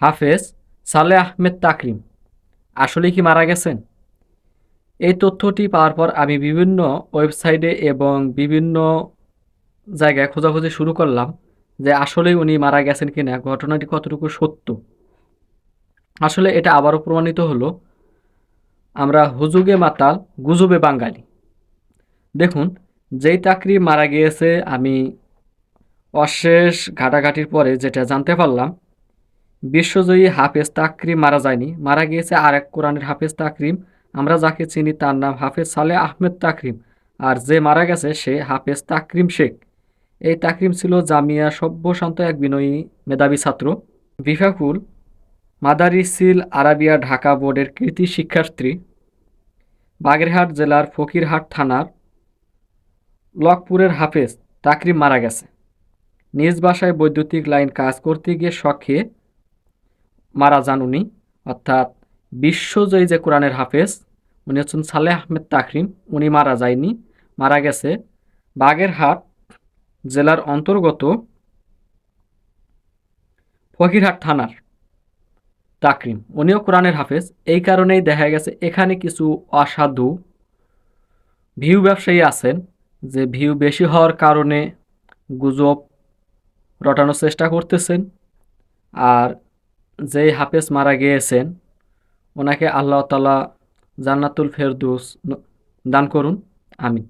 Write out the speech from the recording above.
হাফেজ সালেহ আহমেদ তাকরিম আসলেই কি মারা গেছেন? এই তথ্যটি পাওয়ার পর আমি বিভিন্ন ওয়েবসাইটে এবং বিভিন্ন জায়গায় খোঁজাখুঁজি শুরু করলাম যে আসলেই উনি মারা গেছেন কিনা, ঘটনাটি কতটুকু সত্য। আসলে এটা আবারও প্রমাণিত হলো, আমরা হুজুগে মাতাল গুজবে বাঙালি। দেখুন, যেই তাকরিম মারা গিয়েছে, আমি অশেষ ঘাটাঘাটির পরে যেটা জানতে পারলাম, বিশ্বজয়ী হাফেজ তাকরিম মারা যায়নি, মারা গিয়েছে আরেক কোরআনের হাফেজ তাকরিম। আমরা যাকে চিনি তার নাম হাফেজ সালেহ আহমেদ তাকরিম, আর যে মারা গেছে সে হাফেজ তাকরিম শেখ। এই তাকরিম ছিল জামিয়া সভ্যশান্ত এক বিনয়ী মেধাবী ছাত্র। বিফাকুল মাদারিসিল আরাবিয়া ঢাকা বোর্ডের কৃতি শিক্ষার্থী। বাগেরহাট জেলার ফকিরহাট থানার লকপুরের হাফেজ তাকরিম মারা গেছে নিজ বাসায় বৈদ্যুতিক লাইন কাজ করতে গিয়ে শক খেয়ে মারা যান উনি। অর্থাৎ বিশ্বজয়ী যে কোরআনের হাফেজ, উনি হচ্ছেন সালেহ আহমেদ তাকরিম, উনি মারা যায়নি, মারা গেছে বাগেরহাট জেলার অন্তর্গত ফকিরহাট থানার তাকরিম। উনিও কোরআনের হাফেজ। এই কারণেই দেখা গেছে এখানে কিছু অসাধু ভিউ ব্যবসায়ী আছেন, যে ভিউ বেশি হওয়ার কারণে গুজব রটানোর চেষ্টা করতেছেন। আর যেই হাফেজ মারা গিয়েছেন, ওনাকে আল্লাহ তাআলা জান্নাতুল ফেরদৌস দান করুন, আমিন।